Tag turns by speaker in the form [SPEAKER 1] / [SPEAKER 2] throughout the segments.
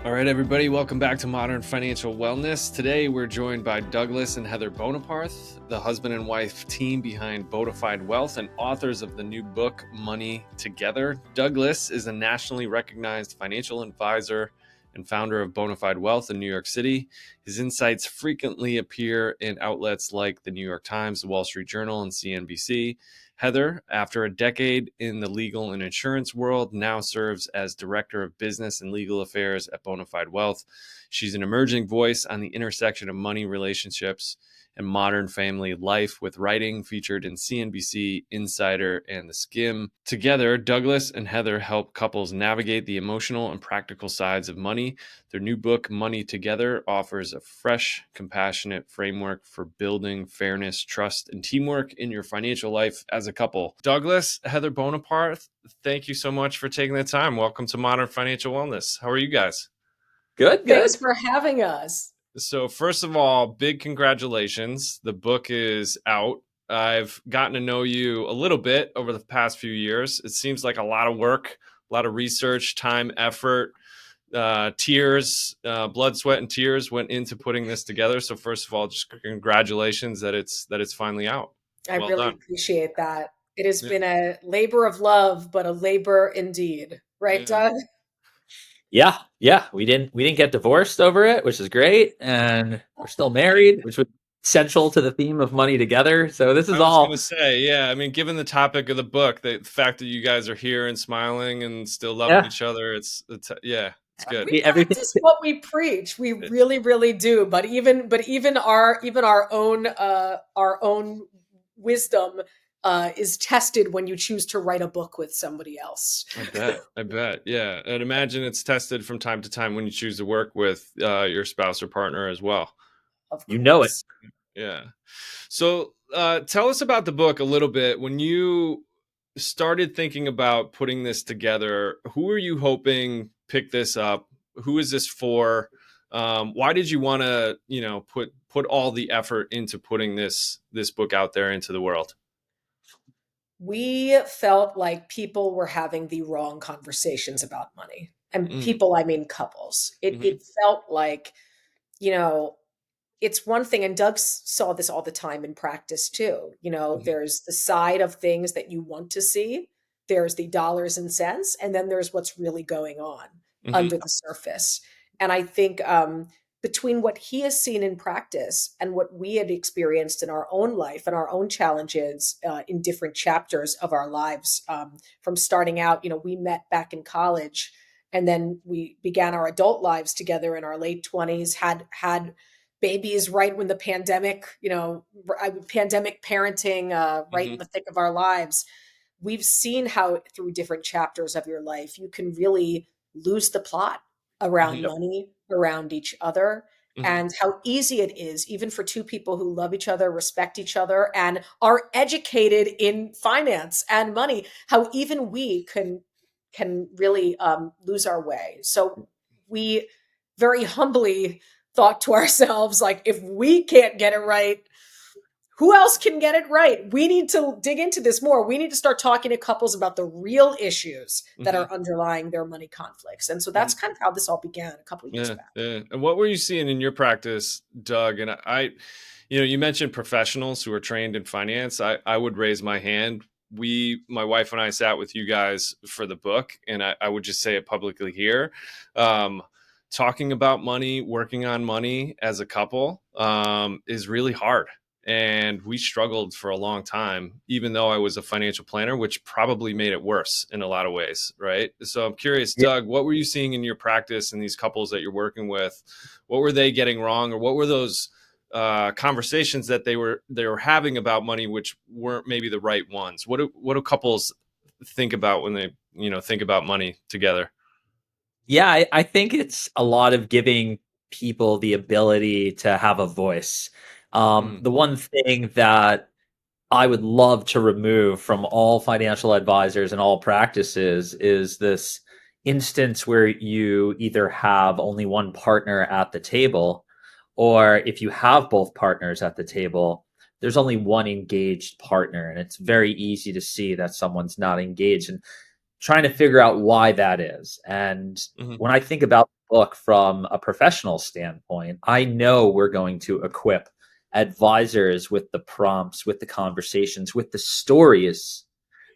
[SPEAKER 1] All right, everybody, welcome back to Modern Financial Wellness. Today, we're joined by Douglas and Heather Boneparth, the husband and wife team behind Bonafide Wealth and authors of the new book, Money Together. Douglas is a nationally recognized financial advisor and founder of Bonafide Wealth in New York City. His insights frequently appear in outlets like the New York Times, the Wall Street Journal, and CNBC. Heather, after a decade in the legal and insurance world, now serves as Director of Business and Legal Affairs at Bonafide Wealth. She's an emerging voice on the intersection of money, relationships, and modern family life, with writing featured in CNBC, Insider, and The Skimm. Together, Douglas and Heather help couples navigate the emotional and practical sides of money. Their new book, Money Together, offers a fresh, compassionate framework for building fairness, trust, and teamwork in your financial life as a couple. Douglas, Heather Boneparth, thank you so much for taking the time. Welcome to Modern Financial Wellness. How are you guys?
[SPEAKER 2] Good.
[SPEAKER 3] Thanks for having us.
[SPEAKER 1] So first of all, big congratulations. The book is out. I've gotten to know you a little bit over the past few years. It seems like a lot of work, a lot of research, time, effort, tears, blood, sweat, and tears went into putting this together. So first of all, just congratulations that it's finally out.
[SPEAKER 3] I
[SPEAKER 1] Well
[SPEAKER 3] really
[SPEAKER 1] done.
[SPEAKER 3] appreciate that. It has
[SPEAKER 1] Yeah.
[SPEAKER 3] been a labor of love, but a labor indeed. Right,
[SPEAKER 1] Yeah.
[SPEAKER 3] Doug?
[SPEAKER 2] Yeah. We didn't get divorced over it, which is great, and we're still married, which was central to the theme of Money Together. So this is
[SPEAKER 1] I was
[SPEAKER 2] all.
[SPEAKER 1] gonna say, yeah. I mean, given the topic of the book, the fact that you guys are here and smiling and still loving
[SPEAKER 2] Yeah.
[SPEAKER 1] each other, it's yeah, it's good.
[SPEAKER 3] We
[SPEAKER 2] Everything.
[SPEAKER 3] practice what we preach. We really, really do. But even our own wisdom is tested when you choose to write a book with somebody else.
[SPEAKER 1] I bet. Yeah. I'd imagine it's tested from time to time when you choose to work with your spouse or partner as well.
[SPEAKER 3] Of
[SPEAKER 2] You know it.
[SPEAKER 3] course.
[SPEAKER 1] Yeah. So tell us about the book a little bit. When you started thinking about putting this together, who are you hoping pick this up? Who is this for? Why did you want to, put all the effort into putting this book out there into the world?
[SPEAKER 3] We felt like people were having the wrong conversations about money. And
[SPEAKER 1] Mm,
[SPEAKER 3] people, I mean couples. It
[SPEAKER 1] mhm,
[SPEAKER 3] it felt like, you know, it's one thing, and Doug saw this all the time in practice too.
[SPEAKER 1] mhm,
[SPEAKER 3] There's the side of things that you want to see, there's the dollars and cents, and then there's what's really going on
[SPEAKER 1] mhm,
[SPEAKER 3] under the surface. And I think between what he has seen in practice and what we had experienced in our own life and our own challenges in different chapters of our lives, from starting out, we met back in college, and then we began our adult lives together in our late 20s, had babies right when the pandemic, pandemic parenting, right
[SPEAKER 1] mhm,
[SPEAKER 3] in the thick of our lives. We've seen how through different chapters of your life, you can really lose the plot around
[SPEAKER 1] mhm,
[SPEAKER 3] money, around each other,
[SPEAKER 1] mhm,
[SPEAKER 3] and how easy it is, even for two people who love each other, respect each other, and are educated in finance and money, how even we can really lose our way. So we very humbly thought to ourselves, like, if we can't get it right, who else can get it right? We need to dig into this more. We need to start talking to couples about the real issues that
[SPEAKER 1] mhm,
[SPEAKER 3] are underlying their money conflicts. And so that's
[SPEAKER 1] mhm.
[SPEAKER 3] kind of how this all began a couple of years
[SPEAKER 1] Yeah,
[SPEAKER 3] back.
[SPEAKER 1] yeah. And what were you seeing in your practice, Doug? And you mentioned professionals who are trained in finance. I would raise my hand. My wife and I sat with you guys for the book, and I would just say it publicly here. Um, Talking about money, working on money as a couple, is really hard. And we struggled for a long time, even though I was a financial planner, which probably made it worse in a lot of ways, right? So I'm curious,
[SPEAKER 2] Yeah.
[SPEAKER 1] Doug, what were you seeing in your practice and these couples that you're working with? What were they getting wrong, or what were those conversations that they were having about money, which weren't maybe the right ones? What do couples think about when they think about money together?
[SPEAKER 2] Yeah, I think it's a lot of giving people the ability to have a voice.
[SPEAKER 1] Mm,
[SPEAKER 2] The one thing that I would love to remove from all financial advisors and all practices is this instance where you either have only one partner at the table, or if you have both partners at the table, there's only one engaged partner. And it's very easy to see that someone's not engaged. And trying to figure out why that is. And
[SPEAKER 1] Hmm.
[SPEAKER 2] when I think about the book from a professional standpoint, I know we're going to equip advisors with the prompts, with the conversations, with the stories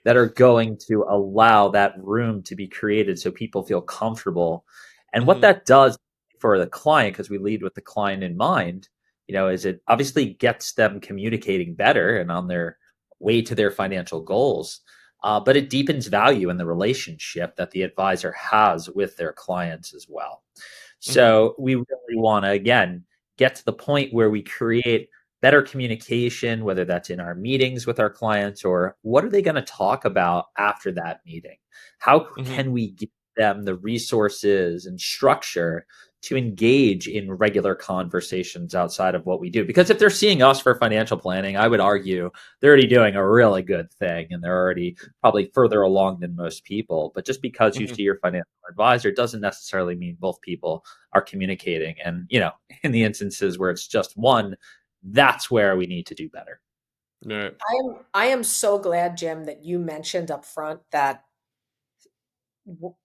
[SPEAKER 2] that are going to allow that room to be created so people feel comfortable. And what
[SPEAKER 1] Hmm.
[SPEAKER 2] that does for the client, because we lead with the client in mind, is it obviously gets them communicating better and on their way to their financial goals. But it deepens value in the relationship that the advisor has with their clients as well.
[SPEAKER 1] Hmm.
[SPEAKER 2] So we really want to, again, get to the point where we create better communication, whether that's in our meetings with our clients or what are they going to talk about after that meeting? How
[SPEAKER 1] Hmm.
[SPEAKER 2] can we give them the resources and structure to engage in regular conversations outside of what we do? Because if they're seeing us for financial planning, I would argue they're already doing a really good thing and they're already probably further along than most people. But just because you
[SPEAKER 1] Hmm.
[SPEAKER 2] see your financial advisor doesn't necessarily mean both people are communicating. And, in the instances where it's just one, that's where we need to do better.
[SPEAKER 1] Right.
[SPEAKER 3] I am so glad, Jim, that you mentioned up front that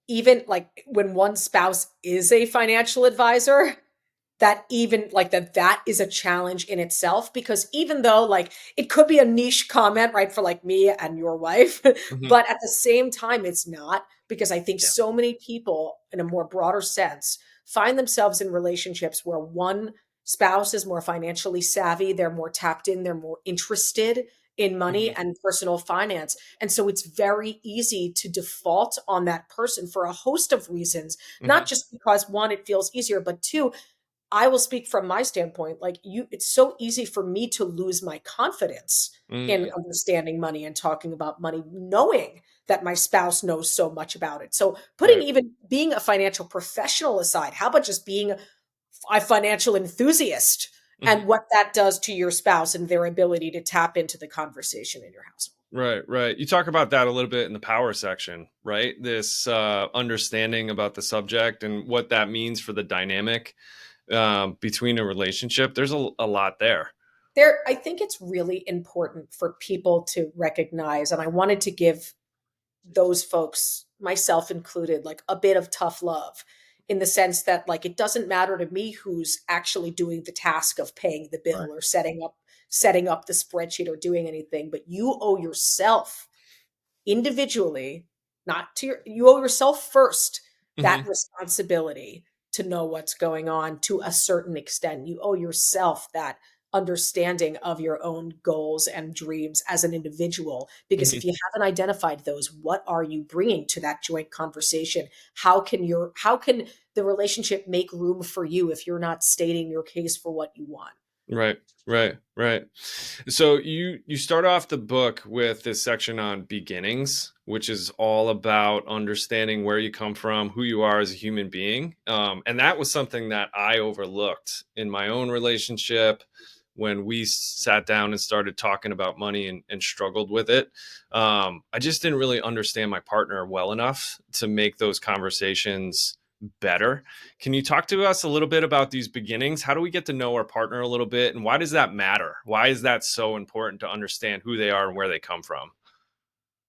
[SPEAKER 3] even like when one spouse is a financial advisor, that even like that is a challenge in itself, because even though like it could be a niche comment, right, for like me and your wife,
[SPEAKER 1] Hmm.
[SPEAKER 3] but at the same time it's not, because I think
[SPEAKER 2] Yeah.
[SPEAKER 3] so many people in a more broader sense find themselves in relationships where one spouse is more financially savvy, they're more tapped in, they're more interested in money
[SPEAKER 1] Hmm.
[SPEAKER 3] and personal finance, and so it's very easy to default on that person for a host of reasons, not
[SPEAKER 1] Hmm.
[SPEAKER 3] just because one, it feels easier, but two, I will speak from my standpoint. Like you, it's so easy for me to lose my confidence in
[SPEAKER 1] Hmm.
[SPEAKER 3] understanding money and talking about money, knowing that my spouse knows so much about it. So putting
[SPEAKER 1] Right.
[SPEAKER 3] even being a financial professional aside, how about just being a financial enthusiast
[SPEAKER 1] Hmm.
[SPEAKER 3] and what that does to your spouse and their ability to tap into the conversation in your household?
[SPEAKER 1] Right, right. You talk about that a little bit in the power section, right? This understanding about the subject and what that means for the dynamic between a relationship. There's a lot there.
[SPEAKER 3] There, I think it's really important for people to recognize, and I wanted to give those folks, myself included, like a bit of tough love, in the sense that like it doesn't matter to me who's actually doing the task of paying the
[SPEAKER 2] Right.
[SPEAKER 3] bill or setting up the spreadsheet or doing anything, but you owe yourself individually, not to you owe yourself first that
[SPEAKER 1] Hmm.
[SPEAKER 3] responsibility to know what's going on to a certain extent. You owe yourself that understanding of your own goals and dreams as an individual, because
[SPEAKER 1] Hmm.
[SPEAKER 3] if you haven't identified those, what are you bringing to that joint conversation? How can the relationship make room for you if you're not stating your case for what you want?
[SPEAKER 1] Right, right, right. So you start off the book with this section on beginnings, which is all about understanding where you come from, who you are as a human being, and that was something that I overlooked in my own relationship when we sat down and started talking about money and struggled with it. I just didn't really understand my partner well enough to make those conversations better. Can you talk to us a little bit about these beginnings? How do we get to know our partner a little bit? And why does that matter? Why is that so important to understand who they are and where they come from?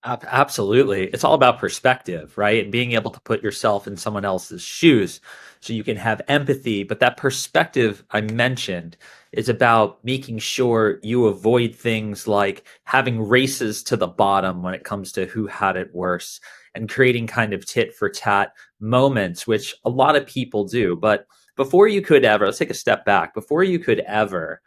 [SPEAKER 2] Absolutely. It's all about perspective, right? And being able to put yourself in someone else's shoes so you can have empathy. But that perspective I mentioned is about making sure you avoid things like having races to the bottom when it comes to who had it worse and creating kind of tit for tat moments, which a lot of people do. But before you could ever, let's take a step back, before you could ever,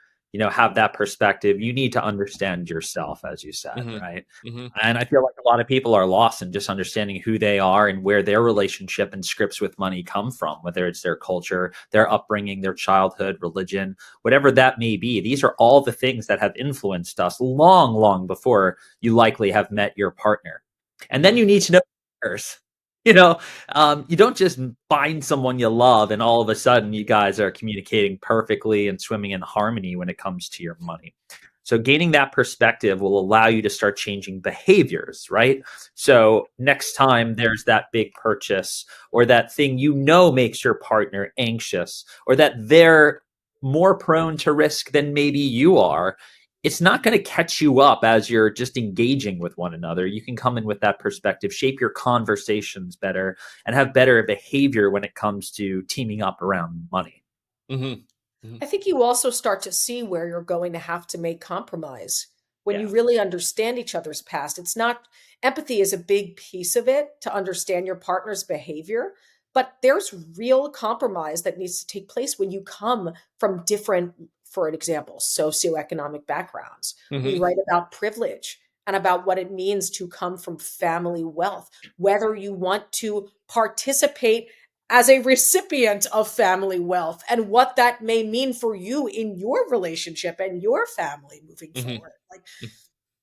[SPEAKER 2] have that perspective, you need to understand yourself, as you said,
[SPEAKER 1] Hmm.
[SPEAKER 2] right?
[SPEAKER 1] Hmm.
[SPEAKER 2] And I feel like a lot of people are lost in just understanding who they are and where their relationship and scripts with money come from, whether it's their culture, their upbringing, their childhood, religion, whatever that may be. These are all the things that have influenced us long, long before you likely have met your partner. And then
[SPEAKER 1] Hmm.
[SPEAKER 2] you need to know yours. You know, you don't just find someone you love and all of a sudden you guys are communicating perfectly and swimming in harmony when it comes to your money. So gaining that perspective will allow you to start changing behaviors, right? So next time there's that big purchase or that thing makes your partner anxious or that they're more prone to risk than maybe you are, it's not going to catch you up as you're just engaging with one another. You can come in with that perspective, shape your conversations better, and have better behavior when it comes to teaming up around money.
[SPEAKER 1] Mm-hmm. Mm-hmm.
[SPEAKER 3] I think you also start to see where you're going to have to make compromise when you
[SPEAKER 2] Yeah.
[SPEAKER 3] really understand each other's past. It's not empathy is a big piece of it to understand your partner's behavior, but there's real compromise that needs to take place when you come from different, for an example, socioeconomic backgrounds. We
[SPEAKER 1] Mm-hmm.
[SPEAKER 3] write about privilege and about what it means to come from family wealth, whether you want to participate as a recipient of family wealth and what that may mean for you in your relationship and your family moving
[SPEAKER 1] Mm-hmm.
[SPEAKER 3] forward. Like,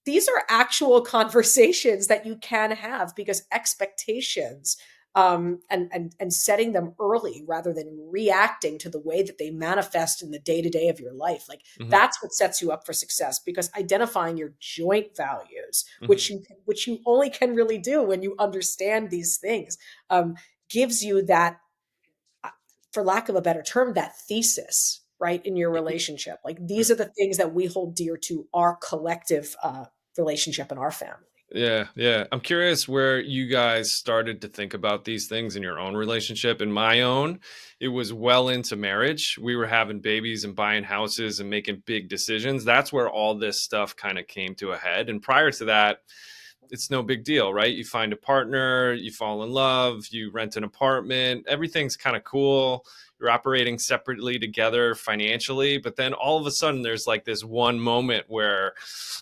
[SPEAKER 3] these are actual conversations that you can have because expectations, and setting them early rather than reacting to the way that they manifest in the day to day of your life, like
[SPEAKER 1] Mm-hmm.
[SPEAKER 3] that's what sets you up for success. Because identifying your joint values,
[SPEAKER 1] Mm-hmm.
[SPEAKER 3] which you only can really do when you understand these things, gives you that, for lack of a better term, that thesis, right, in your relationship. Like, these are the things that we hold dear to our collective relationship and our family.
[SPEAKER 1] Yeah, yeah. I'm curious where you guys started to think about these things in your own relationship. In my own, it was well into marriage. We were having babies and buying houses and making big decisions. That's where all this stuff kind of came to a head. And prior to that, it's no big deal, right? You find a partner, you fall in love, you rent an apartment, everything's kind of cool. You're operating separately together financially, but then all of a sudden there's like this one moment where,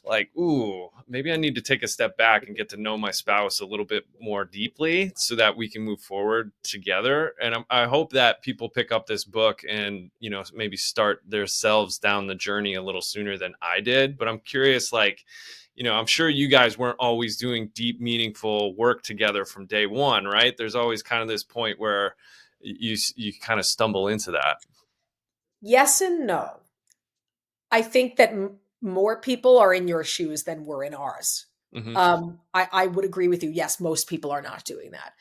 [SPEAKER 1] like, ooh, maybe I need to take a step back and get to know my spouse a little bit more deeply so that we can move forward together. And I hope that people pick up this book and, maybe start themselves down the journey a little sooner than I did. But I'm curious, like, I'm sure you guys weren't always doing deep, meaningful work together from day one, right? There's always kind of this point where you kind of stumble into that.
[SPEAKER 3] Yes and no. I think that more people are in your shoes than were in ours.
[SPEAKER 1] Mm-hmm.
[SPEAKER 3] I would agree with you. Yes, most people are not doing that.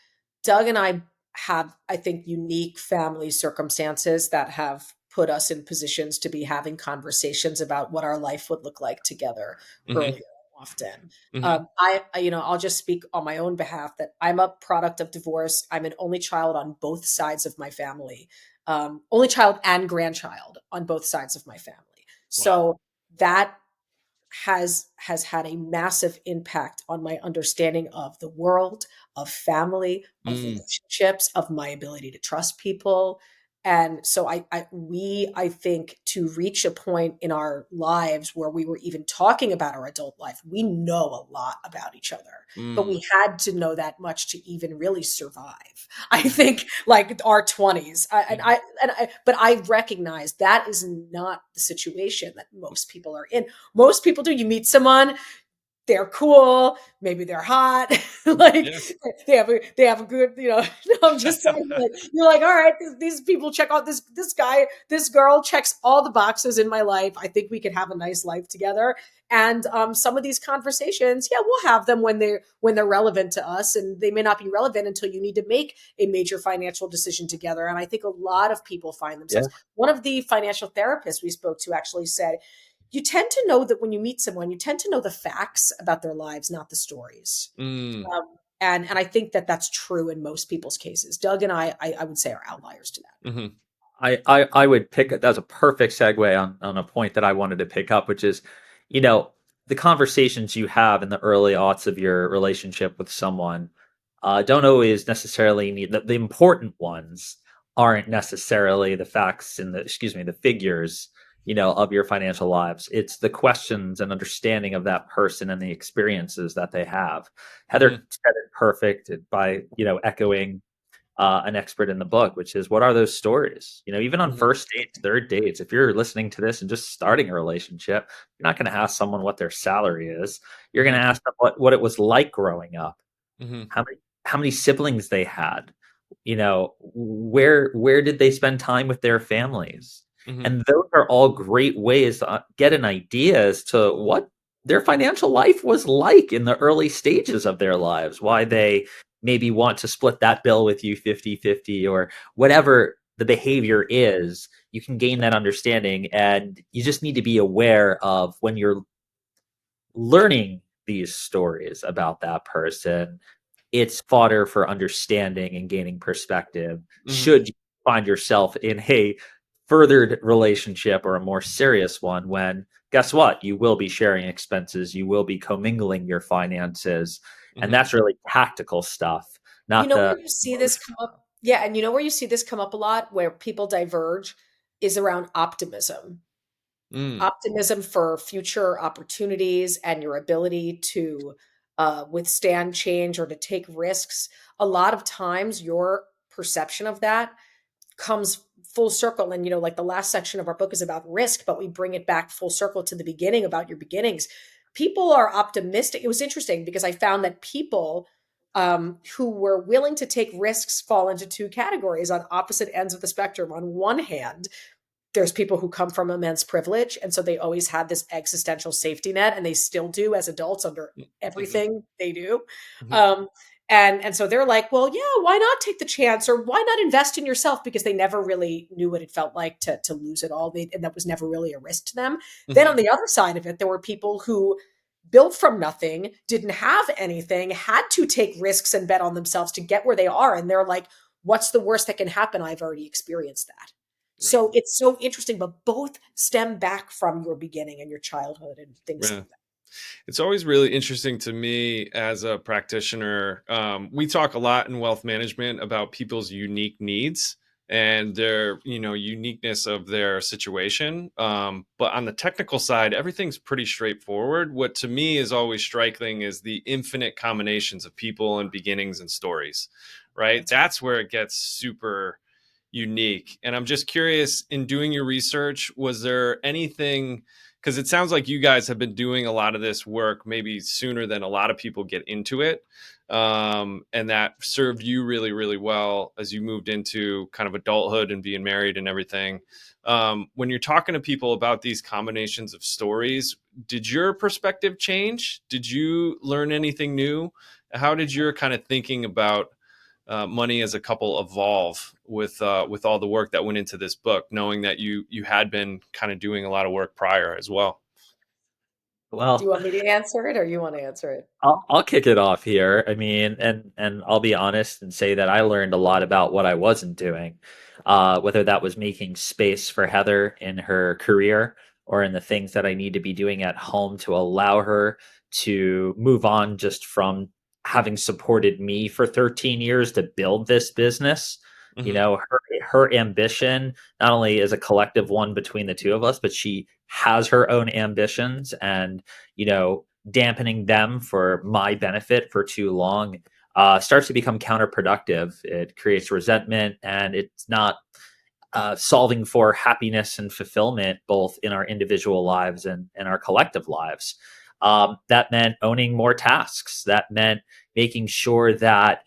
[SPEAKER 3] Doug and I have, I think, unique family circumstances that have put us in positions to be having conversations about what our life would look like together
[SPEAKER 1] Mm-hmm.
[SPEAKER 3] earlier often.
[SPEAKER 1] Mm-hmm.
[SPEAKER 3] I'll just speak on my own behalf that I'm a product of divorce. I'm an only child on both sides of my family, only child and grandchild on both sides of my family.
[SPEAKER 1] Wow.
[SPEAKER 3] So that has had a massive impact on my understanding of the world, of family, of
[SPEAKER 1] Mm.
[SPEAKER 3] relationships, of my ability to trust people. And so I think, to reach a point in our lives where we were even talking about our adult life, we know a lot about each other, but
[SPEAKER 1] Mm.
[SPEAKER 3] we had to know that much to even really survive. I think, like, our 20s. But I recognize that is not the situation that most people are in. Most people do. You meet someone, they're cool, maybe they're hot, like
[SPEAKER 1] Yeah.
[SPEAKER 3] they have a good, I'm just saying, like, you're like, all right, these people check out, this guy, this girl checks all the boxes in my life. I think we could have a nice life together. And some of these conversations, yeah, we'll have them when they're relevant to us, and they may not be relevant until you need to make a major financial decision together. And I think a lot of people find
[SPEAKER 2] Yeah.
[SPEAKER 3] themselves. One of the financial therapists we spoke to actually said, you tend to know that when you meet someone, you tend to know the facts about their lives, not the stories.
[SPEAKER 1] Mm.
[SPEAKER 3] And I think that that's true in most people's cases. Doug and I would say, are outliers to that.
[SPEAKER 1] Mm-hmm.
[SPEAKER 2] I would pick that's a perfect segue on a point that I wanted to pick up, which is, you know, the conversations you have in the early aughts of your relationship with someone don't always necessarily need the important ones aren't necessarily the facts and the figures, of your financial lives. It's the questions and understanding of that person and the experiences that they have. Heather
[SPEAKER 1] Mm-hmm.
[SPEAKER 2] said it perfect by, echoing an expert in the book, which is what are those stories? Even on
[SPEAKER 1] Mm-hmm.
[SPEAKER 2] first dates, third dates, if you're listening to this and just starting a relationship, you're not going to ask someone what their salary is. You're going to ask them what it was like growing up,
[SPEAKER 1] Mm-hmm.
[SPEAKER 2] how many siblings they had, where did they spend time with their families?
[SPEAKER 1] Mm-hmm.
[SPEAKER 2] And those are all great ways to get an idea as to what their financial life was like in the early stages of their lives, why they maybe want to split that bill with you 50-50, or whatever the behavior is. you can gain that understanding, and you just need to be aware of when you're learning these stories about that person, it's fodder for understanding and gaining perspective.
[SPEAKER 1] Hmm.
[SPEAKER 2] Should you find yourself in a furthered relationship or a more serious one, when guess what? You will be sharing expenses, you will be commingling your finances. And
[SPEAKER 1] Hmm.
[SPEAKER 2] that's really tactical stuff,
[SPEAKER 3] You
[SPEAKER 2] not
[SPEAKER 3] know
[SPEAKER 2] the
[SPEAKER 3] where you see this
[SPEAKER 2] emotion.
[SPEAKER 3] come up? Yeah, and you know where you see this come up a lot, where people diverge, is around optimism.
[SPEAKER 1] Mm.
[SPEAKER 3] Optimism for future opportunities and your ability to withstand change or to take risks. A lot of times, your perception of that comes full circle. And, like the last section of our book is about risk, but we bring it back full circle to the beginning about your beginnings. People are optimistic. It was interesting because I found that people who were willing to take risks fall into two categories on opposite ends of the spectrum. On one hand, there's people who come from immense privilege, and so they always had this existential safety net, and they still do as adults under
[SPEAKER 1] Hmm.
[SPEAKER 3] everything they do.
[SPEAKER 1] Hmm.
[SPEAKER 3] um, and so they're like, well, yeah, why not take the chance, or why not invest in yourself, because they never really knew what it felt like to lose it all, and that was never really a risk to them. Then on
[SPEAKER 1] Hmm.
[SPEAKER 3] the other side of it, there were people who built from nothing, didn't have anything, had to take risks and bet on themselves to get where they are, and they're like, what's the worst that can happen? I've already experienced that.
[SPEAKER 1] Right.
[SPEAKER 3] So it's so interesting, but both stem back from your beginning and your childhood and things
[SPEAKER 1] Yeah.
[SPEAKER 3] like that.
[SPEAKER 1] It's always really interesting to me as a practitioner. We talk a lot in wealth management about people's unique needs and their, uniqueness of their situation. But on the technical side, everything's pretty straightforward. What to me is always striking is the infinite combinations of people and beginnings and stories, right?
[SPEAKER 3] That's right.
[SPEAKER 1] That's where it gets super unique. And I'm just curious, in doing your research, was there anything, because it sounds like you guys have been doing a lot of this work maybe sooner than a lot of people get into it, and that served you really, really well as you moved into kind of adulthood and being married and everything. When you're talking to people about these combinations of stories, did your perspective change? Did you learn anything new? How did your kind of thinking about money as a couple evolve with all the work that went into this book, knowing that you had been kind of doing a lot of work prior as well?
[SPEAKER 3] Do you
[SPEAKER 2] Well,
[SPEAKER 3] want me to answer it or you want to answer it?
[SPEAKER 2] I'll kick it off here. I mean, and I'll be honest and say that I learned a lot about what I wasn't doing, whether that was making space for Heather in her career or in the things that I need to be doing at home to allow her to move on just from having supported me for 13 years to build this business. You
[SPEAKER 1] Hmm.
[SPEAKER 2] know, her ambition not only is a collective one between the two of us, but she has her own ambitions, and dampening them for my benefit for too long starts to become counterproductive. It creates resentment, and it's not solving for happiness and fulfillment, both in our individual lives and our collective lives. That meant owning more tasks. That meant making sure that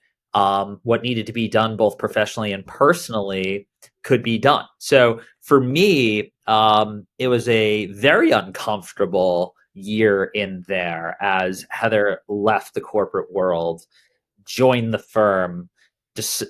[SPEAKER 2] what needed to be done, both professionally and personally, could be done. So for me, it was a very uncomfortable year in there as Heather left the corporate world, joined the firm.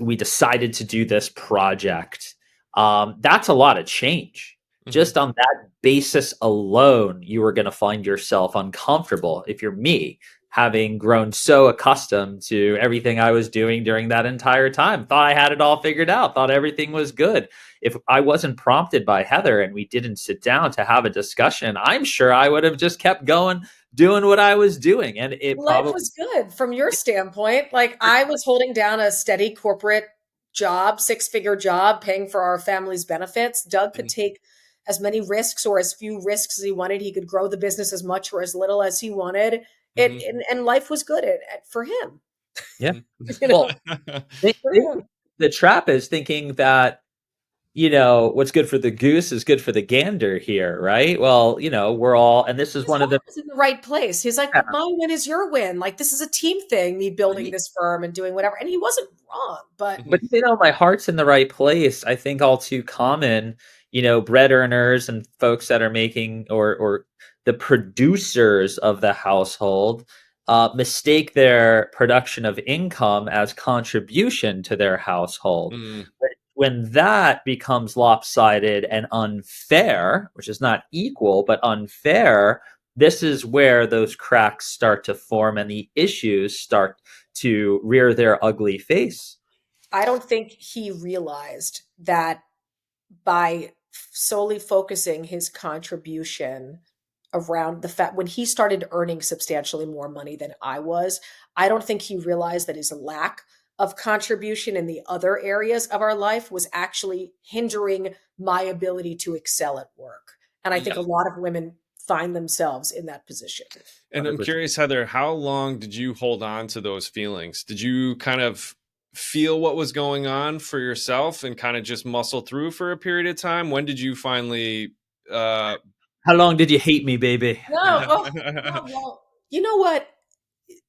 [SPEAKER 2] We decided to do this project. That's a lot of change.
[SPEAKER 1] Hmm.
[SPEAKER 2] Just on that basis alone, you are going to find yourself uncomfortable if you're me, having grown so accustomed to everything I was doing during that entire time. Thought I had it all figured out, thought everything was good. If I wasn't prompted by Heather and we didn't sit down to have a discussion, I'm sure I would have just kept going, doing what I was doing. And it
[SPEAKER 3] Life
[SPEAKER 2] probably,
[SPEAKER 3] was good from your standpoint. Like, I was holding down a steady corporate job, six-figure job, paying for our family's benefits. Doug could take as many risks or as few risks as he wanted. He could grow the business as much or as little as he wanted. It
[SPEAKER 1] Hmm.
[SPEAKER 3] and life was good for him.
[SPEAKER 2] yeah.
[SPEAKER 3] You
[SPEAKER 2] Well,
[SPEAKER 3] know, for him.
[SPEAKER 2] the trap is thinking that, what's good for the goose is good for the gander here, right? Well, we're all, and this is
[SPEAKER 3] His
[SPEAKER 2] one of
[SPEAKER 3] heart
[SPEAKER 2] the,
[SPEAKER 3] was in the right place. He's like,
[SPEAKER 2] yeah,
[SPEAKER 3] my win is your win. Like, this is a team thing, me building this firm and doing whatever. And he wasn't wrong, but
[SPEAKER 1] Hmm.
[SPEAKER 2] but my heart's in the right place. I think all too common, bread earners and folks that are making, or the producers of the household, mistake their production of income as contribution to their household.
[SPEAKER 1] Hmm.
[SPEAKER 2] when that becomes lopsided and unfair, which is not equal but unfair, this is where those cracks start to form and the issues start to rear their ugly face.
[SPEAKER 3] I don't think he realized that by solely focusing his contribution around the fact when he started earning substantially more money than I was, I don't think he realized that his lack of contribution in the other areas of our life was actually hindering my ability to excel at work. And I think a
[SPEAKER 1] Yeah.
[SPEAKER 3] lot of women find themselves in that position.
[SPEAKER 1] And I'm
[SPEAKER 2] 100%.
[SPEAKER 1] curious, Heather, how long did you hold on to those feelings? Did you kind of feel what was going on for yourself and kind of just muscle through for a period of time? When did you finally
[SPEAKER 2] How long did you hate me, baby?
[SPEAKER 3] No, oh, well, you know what?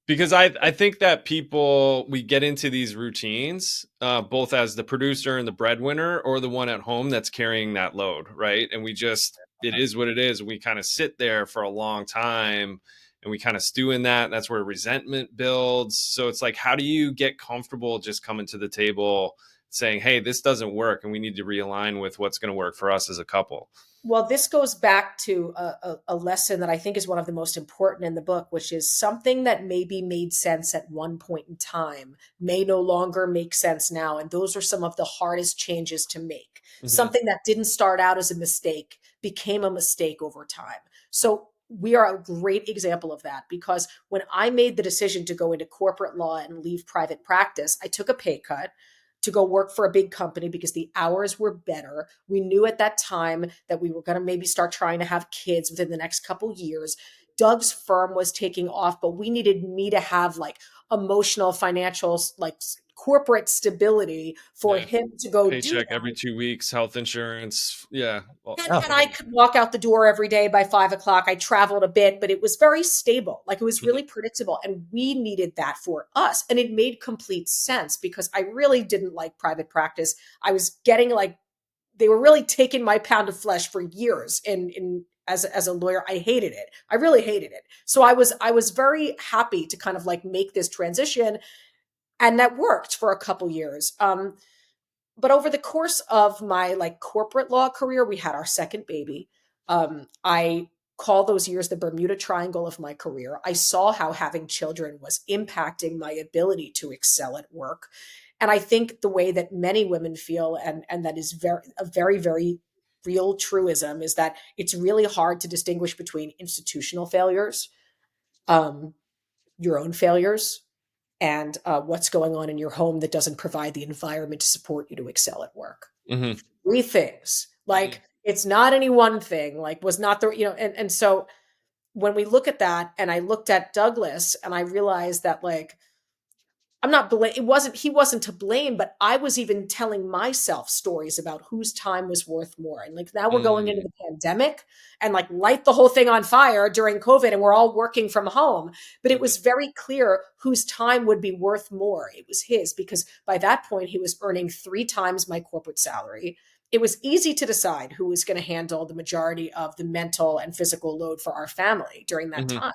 [SPEAKER 1] because I think that people, we get into these routines, both as the producer and the breadwinner or the one at home that's carrying that load, right? And we just, it is what it is. We kind of sit there for a long time and we kind of stew in that. That's where resentment builds. So it's like, how do you get comfortable just coming to the table saying, hey, this doesn't work and we need to realign with what's going to work for us as a couple?
[SPEAKER 3] Well, this goes back to a lesson that I think is one of the most important in the book, which is something that maybe made sense at one point in time may no longer make sense now. And those are some of the hardest changes to make.
[SPEAKER 1] Mm-hmm.
[SPEAKER 3] Something that didn't start out as a mistake became a mistake over time. So we are a great example of that because when I made the decision to go into corporate law and leave private practice, I took a pay cut to go work for a big company because the hours were better. We knew at that time that we were going to maybe start trying to have kids within the next couple years. Doug's firm was taking off, but we needed me to have like emotional, financial, like corporate stability for
[SPEAKER 1] Yeah.
[SPEAKER 3] him to go do
[SPEAKER 1] Paycheck every
[SPEAKER 3] that.
[SPEAKER 1] 2 weeks, health insurance. Yeah. Well,
[SPEAKER 3] And,
[SPEAKER 2] Oh,
[SPEAKER 3] and I could walk out the door every day by 5 o'clock. I traveled a bit, but it was very stable. Like it was
[SPEAKER 1] mhm,
[SPEAKER 3] really predictable. And we needed that for us. And it made complete sense because I really didn't like private practice. I was getting like, they were really taking my pound of flesh for years in as a lawyer. I hated it. I really hated it. So I was very happy to kind of like make this transition. And that worked for a couple years. But over the course of my like corporate law career, we had our second baby. I call those years the Bermuda Triangle of my career. I saw how having children was impacting my ability to excel at work. And I think the way that many women feel, and that is very real truism, is that it's really hard to distinguish between institutional failures, um, your own failures, and what's going on in your home that doesn't provide the environment to support you to excel at work.
[SPEAKER 1] mhm,
[SPEAKER 3] Three things.
[SPEAKER 1] mhm,
[SPEAKER 3] Like it's not any one thing, like was not the, and so when we look at that, and I looked at Douglas and I realized that like I'm not it wasn't he wasn't to blame, but I was even telling myself stories about whose time was worth more. And like now we're going into
[SPEAKER 1] mm,
[SPEAKER 3] the pandemic and like light the whole thing on fire during COVID and we're all working from home. But it
[SPEAKER 1] mhm,
[SPEAKER 3] was very clear whose time would be worth more. It was his because by that point he was earning 3 times my corporate salary. It was easy to decide who was going to handle the majority of the mental and physical load for our family during that
[SPEAKER 1] mhm,
[SPEAKER 3] time.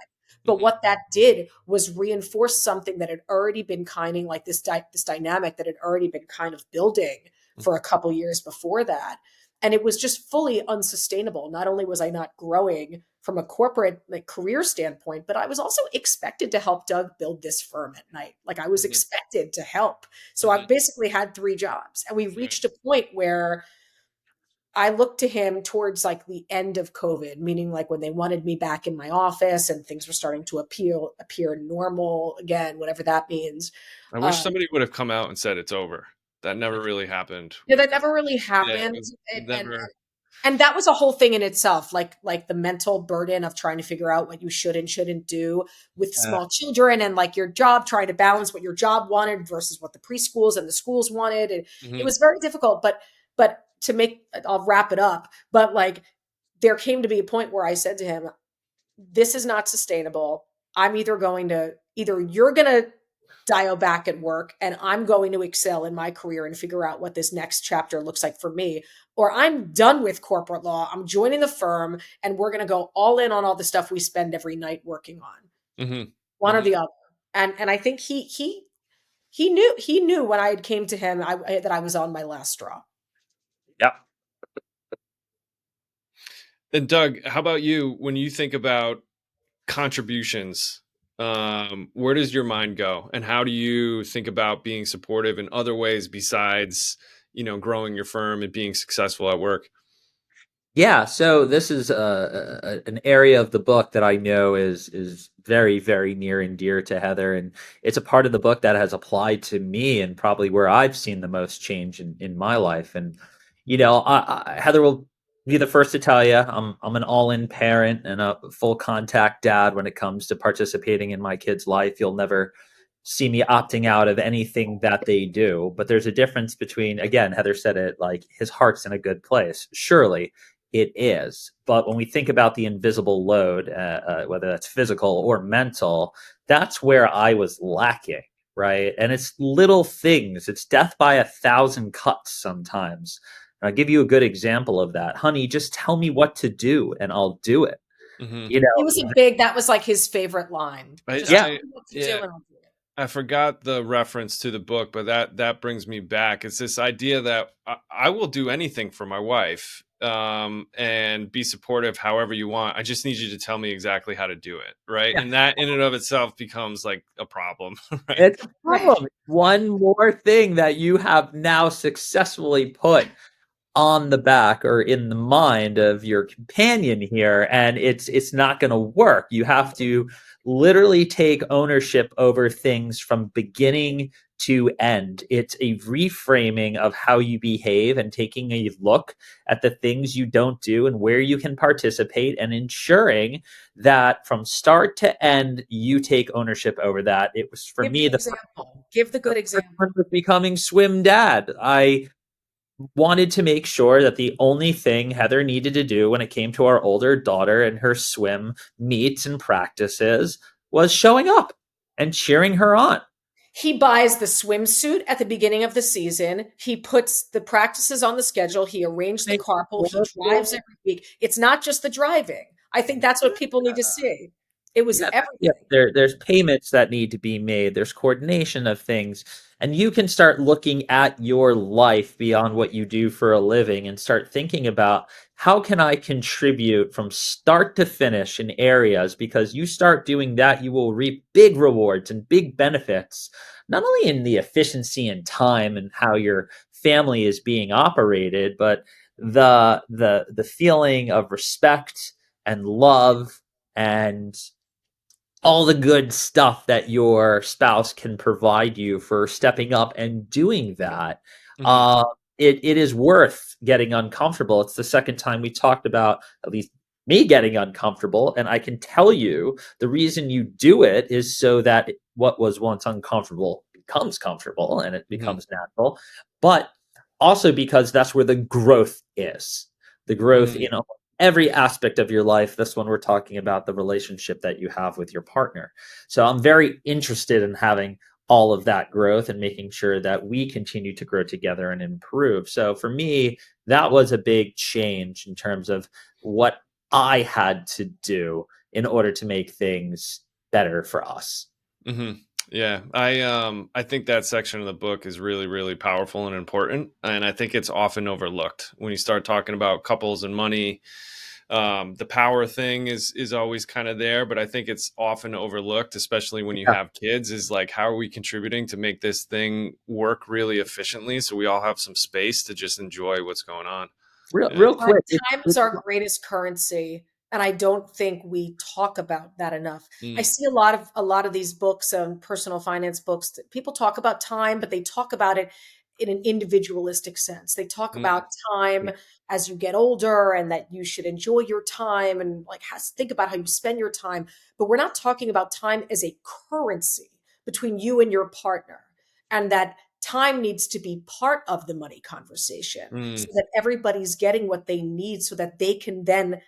[SPEAKER 3] But
[SPEAKER 1] mhm,
[SPEAKER 3] what that did was reinforce something that had already been kind of like this dynamic that had already been kind of building
[SPEAKER 1] mhm,
[SPEAKER 3] for a couple years before that. And it was just fully unsustainable. Not only was I not growing from a corporate like career standpoint, but I was also expected to help Doug build this firm at night. Like I was
[SPEAKER 1] mhm,
[SPEAKER 3] expected to help. So I
[SPEAKER 1] mhm.
[SPEAKER 3] basically had 3 jobs. And we
[SPEAKER 1] Right.
[SPEAKER 3] reached a point where I looked to him towards like the end of COVID, meaning like when they wanted me back in my office and things were starting to appear normal again, whatever that means.
[SPEAKER 1] I wish
[SPEAKER 3] Um,
[SPEAKER 1] somebody would have come out and said it's over. That never really happened
[SPEAKER 3] yeah,
[SPEAKER 1] with
[SPEAKER 3] that
[SPEAKER 1] that.
[SPEAKER 3] never really
[SPEAKER 1] Yeah, it
[SPEAKER 3] happened,
[SPEAKER 1] was
[SPEAKER 3] and and
[SPEAKER 1] never.
[SPEAKER 3] and that was a whole thing in itself. Like the mental burden of trying to figure out what you should and shouldn't do with
[SPEAKER 2] uh,
[SPEAKER 3] small children, and like your job trying to balance what your job wanted versus what the preschools and the schools wanted, and it
[SPEAKER 1] Mhm,
[SPEAKER 3] was very difficult. But to make, I'll wrap it up. But like there came to be a point where I said to him, this is not sustainable. I'm either you're going to dial back at work and I'm going to excel in my career and figure out what this next chapter looks like for me, or I'm done with corporate law. I'm joining the firm and we're going to go all in on all the stuff we spend every night working on.
[SPEAKER 1] mhm,
[SPEAKER 3] One or
[SPEAKER 1] mhm,
[SPEAKER 3] the other. And I think he he knew when I came to him that I was on my last straw.
[SPEAKER 2] Yeah.
[SPEAKER 1] And Doug, how about you? When you think about contributions, where does your mind go, and how do you think about being supportive in other ways besides, growing your firm and being successful at work?
[SPEAKER 2] Yeah, so this is an area of the book that I know is very, very near and dear to Heather, and it's a part of the book that has applied to me and probably where I've seen the most change in my life. And Heather will be the first to tell you I'm an all-in parent and a full contact dad when it comes to participating in my kids' life. You'll never see me opting out of anything that they do, but there's a difference between, again, Heather said it, like his heart's in a good place. Surely it is. But when we think about the invisible load, whether that's physical or mental, that's where I was lacking, right? And it's little things. It's death by 1,000 cuts sometimes. And I'll give you a good example of that. Honey, just tell me what to do and I'll do it.
[SPEAKER 1] Mm-hmm.
[SPEAKER 2] You know,
[SPEAKER 3] That was like his favorite line. Just tell
[SPEAKER 2] yeah,
[SPEAKER 3] me what to
[SPEAKER 1] Yeah,
[SPEAKER 3] do and I'll do it.
[SPEAKER 1] I forgot the reference to the book, but that brings me back. It's this idea that I will do anything for my wife, and be supportive however you want. I just need you to tell me exactly how to do it, right?
[SPEAKER 2] yeah.
[SPEAKER 1] And that in and of itself becomes like a problem, right?
[SPEAKER 2] It's a
[SPEAKER 3] Right.
[SPEAKER 2] problem. One more thing that you have now successfully put on the back or in the mind of your companion here, and it's not going to work. You have to literally take ownership over things from beginning to end. It's a reframing of how you behave and taking a look at the things you don't do and where you can participate and ensuring that from start to end you take ownership over that. It was for
[SPEAKER 3] Give
[SPEAKER 2] me
[SPEAKER 3] the
[SPEAKER 2] the
[SPEAKER 3] example. Give the good
[SPEAKER 2] first
[SPEAKER 3] example.
[SPEAKER 2] one was becoming swim dad. I wanted to make sure that the only thing Heather needed to do when it came to our older daughter and her swim meets and practices was showing up and cheering her on.
[SPEAKER 3] He buys the swimsuit at the beginning of the season. He puts the practices on the schedule. He arranged the carpool. He drives every week. It's not just the driving. I think that's what people need to see. It was
[SPEAKER 2] Yeah,
[SPEAKER 3] everything.
[SPEAKER 2] there's payments that need to be made. There's coordination of things. And you can start looking at your life beyond what you do for a living and start thinking about how can I contribute from start to finish in areas, because you start doing that, you will reap big rewards and big benefits, not only in the efficiency and time and how your family is being operated, but the feeling of respect and love and all the good stuff that your spouse can provide you for stepping up and doing that.
[SPEAKER 1] Mm-hmm.
[SPEAKER 2] Uh, it is worth getting uncomfortable. It's the second time we talked about at least me getting uncomfortable, and I can tell you the reason you do it is so that what was once uncomfortable becomes comfortable and it
[SPEAKER 1] Mm-hmm.
[SPEAKER 2] becomes natural, but also because that's where the growth is. The growth
[SPEAKER 1] Mm-hmm.
[SPEAKER 2] in every aspect of your life. This one, we're talking about the relationship that you have with your partner. So I'm very interested in having all of that growth and making sure that we continue to grow together and improve. So for me, that was a big change in terms of what I had to do in order to make things better for us.
[SPEAKER 1] Mm-hmm. Yeah, I think that section of the book is really, really powerful and important, and I think it's often overlooked when you start talking about couples and money. The power thing is always kind of there, but I think it's often overlooked, especially when you
[SPEAKER 2] Yeah.
[SPEAKER 1] have kids. Is like, how are we contributing to make this thing work really efficiently, so we all have some space to just enjoy what's going on?
[SPEAKER 2] Real,
[SPEAKER 1] Yeah.
[SPEAKER 2] real quick.
[SPEAKER 3] Time is our greatest currency, and I don't think we talk about that enough. I
[SPEAKER 1] Mm,
[SPEAKER 3] see a lot of these books, personal finance books, that people talk about time, but they talk about it in an individualistic sense. They talk about
[SPEAKER 1] mm,
[SPEAKER 3] time as you get older, and that you should enjoy your time and like think about how you spend your time. But we're not talking about time as a currency between you and your partner, and that time needs to be part of the money conversation so
[SPEAKER 1] mm.
[SPEAKER 3] that everybody's getting what they need so that they can then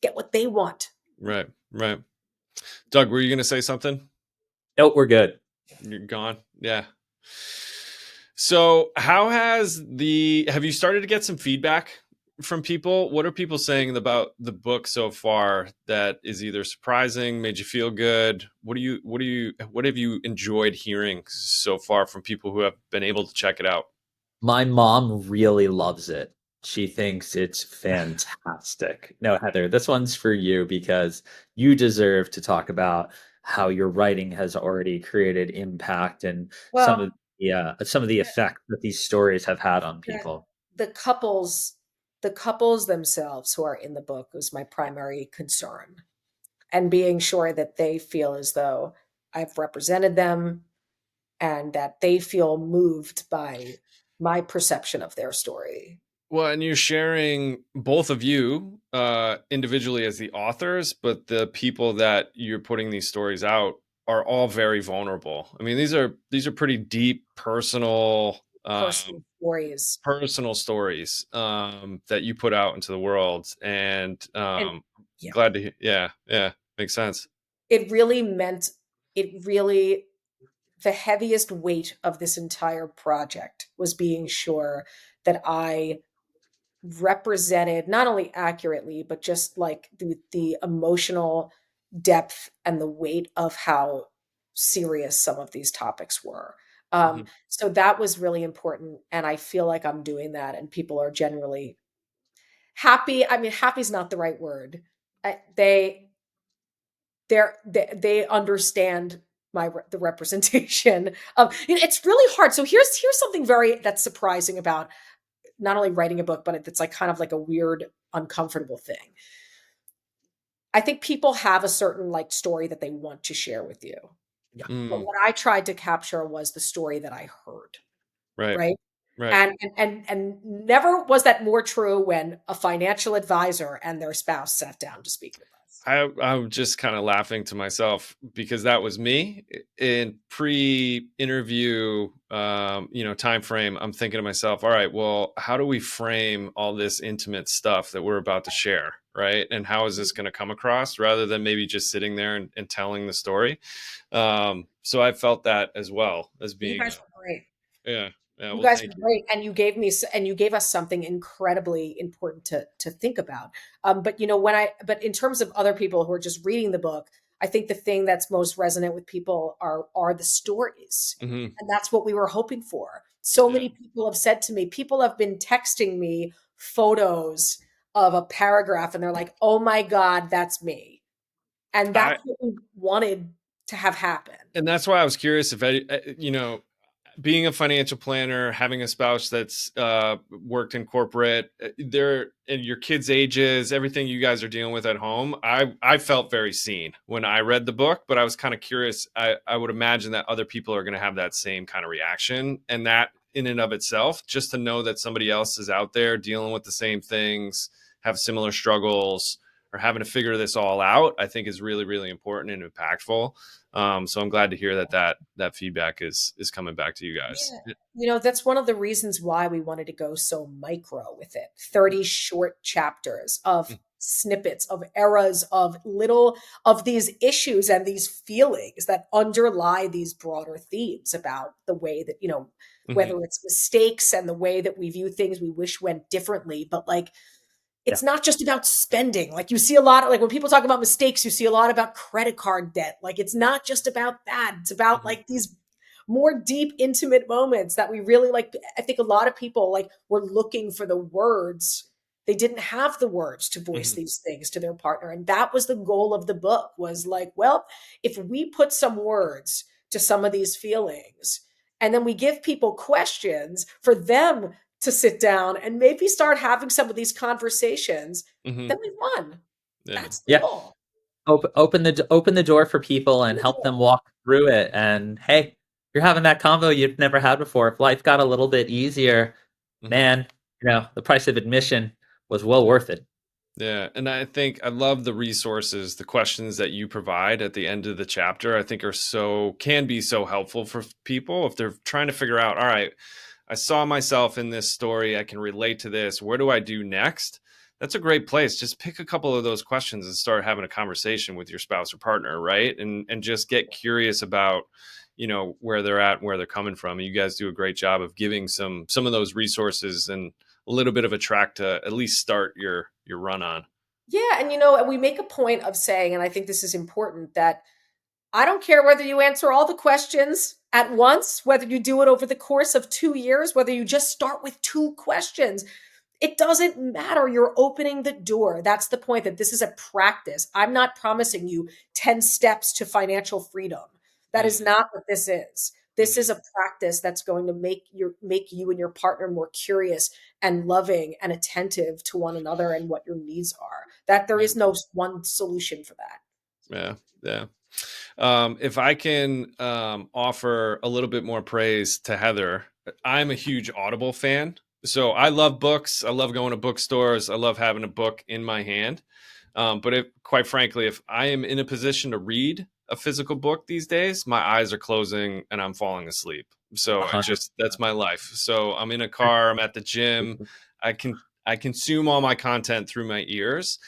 [SPEAKER 3] get what they want.
[SPEAKER 1] Right, right. Doug, were you going to say something?
[SPEAKER 2] Nope, we're good.
[SPEAKER 1] You're gone. Yeah. So, how has have you started to get some feedback from people? What are people saying about the book so far that is either surprising, made you feel good? What have you enjoyed hearing so far from people who have been able to check it out?
[SPEAKER 2] My mom really loves it. She thinks it's fantastic. No, Heather, this one's for you because you deserve to talk about how your writing has already created impact and
[SPEAKER 3] Well,
[SPEAKER 2] some of the
[SPEAKER 3] the,
[SPEAKER 2] effect that these stories have had on
[SPEAKER 3] the,
[SPEAKER 2] people.
[SPEAKER 3] the couples themselves who are in the book was my primary concern, and being sure that they feel as though I've represented them and that they feel moved by my perception of their story.
[SPEAKER 1] Well, and you're sharing both of you individually as the authors, but the people that you're putting these stories out are all very vulnerable. I mean, these are pretty deep,
[SPEAKER 3] Personal stories.
[SPEAKER 1] personal stories that you put out into the world, and
[SPEAKER 3] And yeah,
[SPEAKER 1] glad to hear. Yeah, yeah, makes sense.
[SPEAKER 3] it really meant, it really, the heaviest weight of this entire project was being sure that I represented not only accurately, but just like the emotional depth and the weight of how serious some of these topics were.
[SPEAKER 1] Hmm.
[SPEAKER 3] So that was really important. And I feel like I'm doing that, and people are generally happy. I mean, happy is not the right word. They they understand the representation of, it's really hard. So here's something very that's surprising about not only writing a book, but it's like kind of like a weird, uncomfortable thing. I think people have a certain like story that they want to share with you.
[SPEAKER 2] Yeah.
[SPEAKER 3] But
[SPEAKER 1] Mm,
[SPEAKER 3] what I tried to capture was the story that I heard,
[SPEAKER 1] right,
[SPEAKER 3] right?
[SPEAKER 1] right.
[SPEAKER 3] And never was that more true when a financial advisor and their spouse sat down to speak with us.
[SPEAKER 1] I'm just kind of laughing to myself because that was me in pre-interview, time frame. I'm thinking to myself, all right, well, how do we frame all this intimate stuff that we're about to share, right? And how is this going to come across, rather than maybe just sitting there and telling the story? So I felt that as well as
[SPEAKER 3] You
[SPEAKER 1] being,
[SPEAKER 3] guys were great.
[SPEAKER 1] yeah, yeah.
[SPEAKER 3] You
[SPEAKER 1] Well,
[SPEAKER 3] guys
[SPEAKER 1] thank
[SPEAKER 3] were
[SPEAKER 1] you.
[SPEAKER 3] great, and you gave us something incredibly important to think about. But but in terms of other people who are just reading the book, I think the thing that's most resonant with people are the stories,
[SPEAKER 1] Hmm.
[SPEAKER 3] and that's what we were hoping for. So
[SPEAKER 1] Yeah.
[SPEAKER 3] many people have said to me, people have been texting me photos of a paragraph, and they're like, "Oh my God, that's me," and
[SPEAKER 1] I
[SPEAKER 3] that's what we wanted to have happen.
[SPEAKER 1] and that's why I was curious if being a financial planner, having a spouse that's worked in corporate, they're in your kids' ages, everything you guys are dealing with at home. I felt very seen when I read the book, but I was kind of curious. I would imagine that other people are going to have that same kind of reaction, and that in and of itself, just to know that somebody else is out there dealing with the same things, have similar struggles, or having to figure this all out, I think is really, really important and impactful. So I'm glad to hear that feedback is coming back to you guys.
[SPEAKER 3] Yeah. That's one of the reasons why we wanted to go so micro with it. 30 short chapters of snippets of eras of these issues and these feelings that underlie these broader themes about the way that,
[SPEAKER 1] Mm-hmm.
[SPEAKER 3] whether it's mistakes and the way that we view things we wish went differently, but like
[SPEAKER 2] Yeah.
[SPEAKER 3] it's not just about spending. Like you see a lot of, like when people talk about mistakes, you see a lot about credit card debt. Like it's not just about that. It's about
[SPEAKER 1] Mm-hmm.
[SPEAKER 3] like these more deep, intimate moments that we really like. I think a lot of people like were looking for the words. They didn't have the words to voice
[SPEAKER 1] Mm-hmm.
[SPEAKER 3] these things to their partner. And that was the goal of the book, was like, well, if we put some words to some of these feelings and then we give people questions for them to sit down and maybe start having some of these conversations,
[SPEAKER 1] Mm-hmm.
[SPEAKER 3] then we won.
[SPEAKER 1] Yeah.
[SPEAKER 3] That's the
[SPEAKER 2] Yeah.
[SPEAKER 3] goal.
[SPEAKER 2] Open the door for people
[SPEAKER 3] Open
[SPEAKER 2] and
[SPEAKER 3] the
[SPEAKER 2] help
[SPEAKER 3] door.
[SPEAKER 2] them walk through it. And hey, you're having that convo you've never had before. If life got a little bit easier,
[SPEAKER 1] Mm-hmm.
[SPEAKER 2] man, the price of admission was well worth it.
[SPEAKER 1] Yeah, and I think I love the resources, the questions that you provide at the end of the chapter. I think can be so helpful for people if they're trying to figure out, all right, I saw myself in this story, I can relate to this. Where do I do next? That's a great place. Just pick a couple of those questions and start having a conversation with your spouse or partner, right? And just get curious about, where they're at and where they're coming from. And you guys do a great job of giving some of those resources and a little bit of a track to at least start your run on.
[SPEAKER 3] Yeah, and we make a point of saying, and I think this is important, that I don't care whether you answer all the questions at once, whether you do it over the course of 2 years, whether you just start with 2 questions. It doesn't matter. You're opening the door. That's the point, that this is a practice. I'm not promising you 10 steps to financial freedom. That is not what this is. This is a practice that's going to make you and your partner more curious and loving and attentive to one another and what your needs are. That there is no one solution for that.
[SPEAKER 1] Yeah. Yeah. If I can offer a little bit more praise to Heather, I'm a huge Audible fan. So I love books. I love going to bookstores. I love having a book in my hand. But quite frankly, if I am in a position to read a physical book these days, my eyes are closing and I'm falling asleep. So that's my life. So I'm in a car, I'm at the gym. I consume all my content through my ears.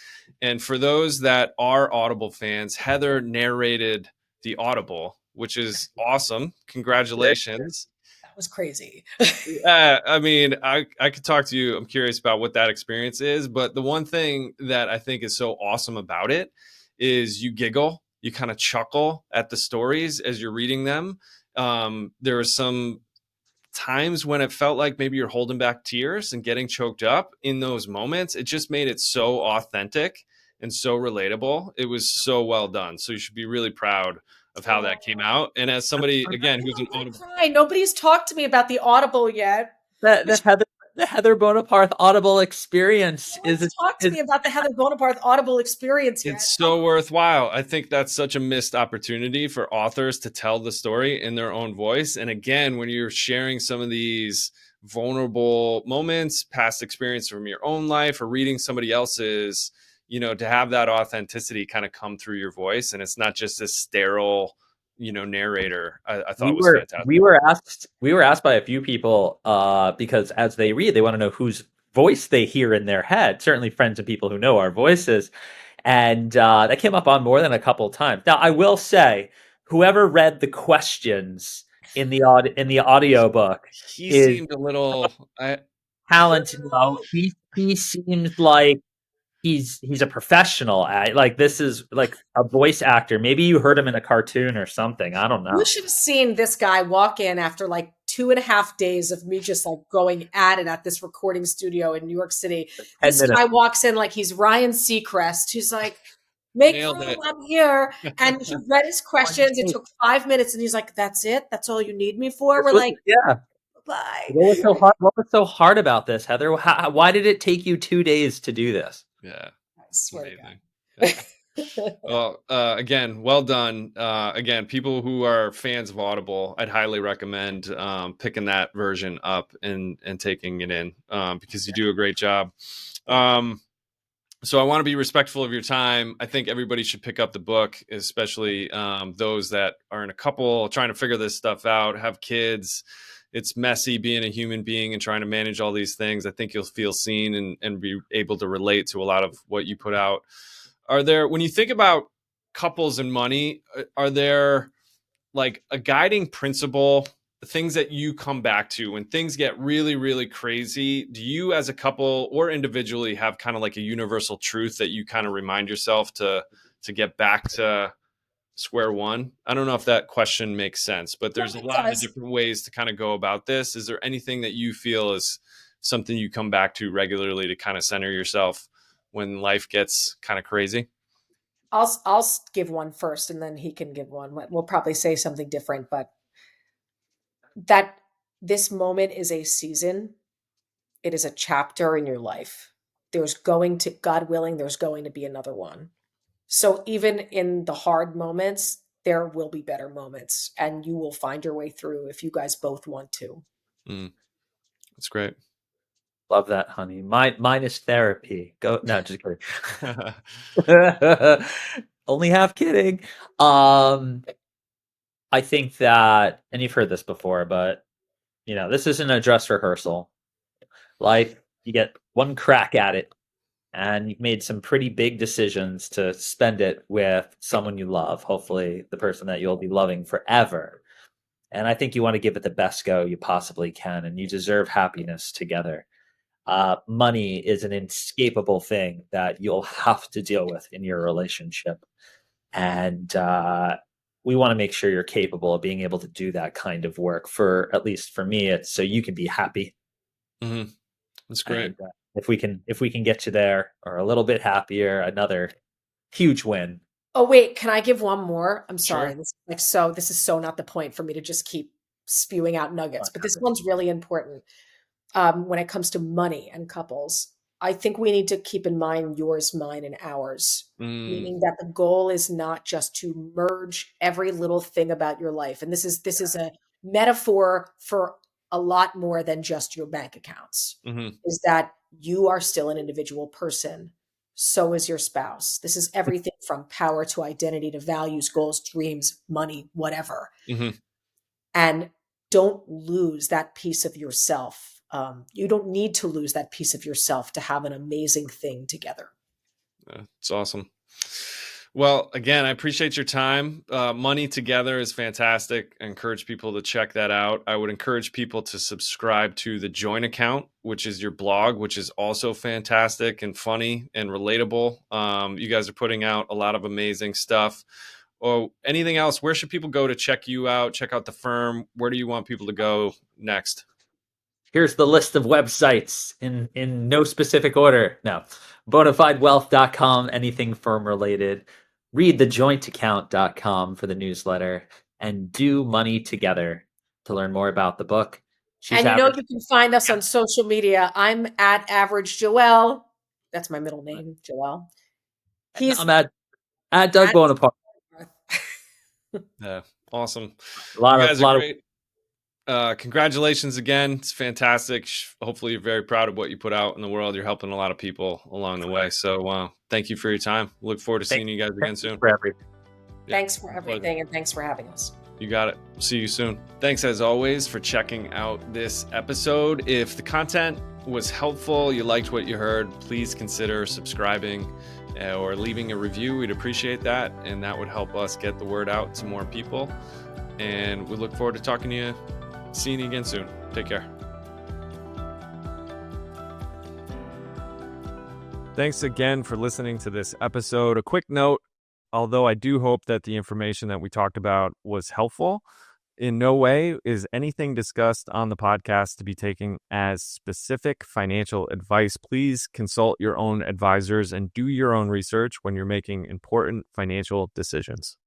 [SPEAKER 1] And for those that are Audible fans, Heather narrated the Audible, which is awesome. Congratulations.
[SPEAKER 3] That was crazy.
[SPEAKER 1] I mean, I could talk to you. I'm curious about what that experience is. But the one thing that I think is so awesome about it is you giggle, you kind of chuckle at the stories as you're reading them. There are some times when it felt like maybe you're holding back tears and getting choked up in those moments. It just made it so authentic and so relatable. It was so well done. So you should be really proud of how that came out. And as somebody, again, who's an Audible...
[SPEAKER 3] Nobody's talked to me about the Audible yet.
[SPEAKER 2] The Heather Boneparth Audible experience
[SPEAKER 3] Talk to me about the Heather Boneparth Audible experience yet.
[SPEAKER 1] It's so worthwhile. I think that's such a missed opportunity for authors to tell the story in their own voice. And again, when you're sharing some of these vulnerable moments, past experience from your own life, or reading somebody else's, to have that authenticity kind of come through your voice, and it's not just this sterile narrator. I thought was fantastic.
[SPEAKER 2] We were asked by a few people because as they read, they want to know whose voice they hear in their head. Certainly friends and people who know our voices. And that came up on more than a couple of times. Now, I will say, whoever read the questions in the audiobook,
[SPEAKER 1] he seemed a little
[SPEAKER 2] talented. He seems like he's a professional at, like, this is like a voice actor. Maybe you heard him in a cartoon or something. I don't know.
[SPEAKER 3] You should have seen this guy walk in after like 2.5 days of me just like going at it at this recording studio in New York City. This guy walks in like he's Ryan Seacrest. He's like, make room, I'm here. And he read his questions. It took 5 minutes and he's like, that's it? That's all you need me for? We're like,
[SPEAKER 2] yeah.
[SPEAKER 3] Bye.
[SPEAKER 2] What was so hard about this, Heather? Why did it take you 2 days to do this?
[SPEAKER 1] Yeah.
[SPEAKER 3] I swear
[SPEAKER 1] to God. Well, again, well done. Again, people who are fans of Audible, I'd highly recommend picking that version up and taking it in because you do a great job. So I want to be respectful of your time. I think everybody should pick up the book, especially those that are in a couple trying to figure this stuff out, have kids. It's messy being a human being and trying to manage all these things. I think you'll feel seen and be able to relate to a lot of what you put out. When you think about couples and money, are there like a guiding principle, things that you come back to when things get really, really crazy? Do you as a couple or individually have kind of like a universal truth that you kind of remind yourself to get back to square one? I don't know if that question makes sense, but there's a lot of different ways to kind of go about this. Is there anything that you feel is something you come back to regularly to kind of center yourself when life gets kind of crazy?
[SPEAKER 3] I'll give one first and then he can give one. We'll probably say something different, but that this moment is a season. It is a chapter in your life. God willing, there's going to be another one. So even in the hard moments, there will be better moments and you will find your way through if you guys both want to.
[SPEAKER 1] That's great.
[SPEAKER 2] Love that, honey. Mine is therapy. No, just kidding. Only half kidding. I think that, and you've heard this before, but this isn't a dress rehearsal. Life, you get one crack at it, and you've made some pretty big decisions to spend it with someone you love, hopefully the person that you'll be loving forever. And I think you want to give it the best go you possibly can, and you deserve happiness together. money is an inescapable thing that you'll have to deal with in your relationship. And we want to make sure you're capable of being able to do that kind of work. For at least for me, it's so you can be happy.
[SPEAKER 1] Mm-hmm. That's great.
[SPEAKER 2] And if we can get you there or a little bit happier, another huge win.
[SPEAKER 3] Oh, wait, can I give one more? I'm sorry.
[SPEAKER 1] Sure.
[SPEAKER 3] This is so not the point for me to just keep spewing out nuggets, but this one's really important. When it comes to money and couples, I think we need to keep in mind yours, mine, and ours, meaning that the goal is not just to merge every little thing about your life. And this is a metaphor for a lot more than just your bank accounts.
[SPEAKER 1] Mm-hmm.
[SPEAKER 3] Is that you are still an individual person. So is your spouse. This is everything from power to identity to values, goals, dreams, money, whatever.
[SPEAKER 1] Mm-hmm.
[SPEAKER 3] And don't lose that piece of yourself. You don't need to lose that piece of yourself to have an amazing thing together.
[SPEAKER 1] It's awesome. Well, again, I appreciate your time. Money Together is fantastic. I encourage people to check that out. I would encourage people to subscribe to the Join account, which is your blog, which is also fantastic and funny and relatable. You guys are putting out a lot of amazing stuff. Or anything else, where should people go to check you out, check out the firm? Where do you want people to go next?
[SPEAKER 2] Here's the list of websites in no specific order. No. Bonafidewealth.com, anything firm related. Read thejointaccount.com for the newsletter. And Do Money Together to learn more about the book.
[SPEAKER 3] And you can find us on social media. I'm at Average Joelle. That's my middle name, Joelle.
[SPEAKER 2] I'm at Doug Boneparth.
[SPEAKER 1] Yeah, awesome.
[SPEAKER 2] A lot of
[SPEAKER 1] great. Congratulations again. It's fantastic. Hopefully you're very proud of what you put out in the world. You're helping a lot of people along the way. So thank you for your time. Look forward to seeing you guys again soon.
[SPEAKER 3] Thanks for everything, and thanks for having us.
[SPEAKER 1] You got it. See you soon. Thanks as always for checking out this episode. If the content was helpful, you liked what you heard, please consider subscribing or leaving a review. We'd appreciate that. And that would help us get the word out to more people. And we look forward to talking to you, seeing you again soon. Take care. Thanks again for listening to this episode. A quick note, although I do hope that the information that we talked about was helpful, in no way is anything discussed on the podcast to be taken as specific financial advice. Please consult your own advisors and do your own research when you're making important financial decisions.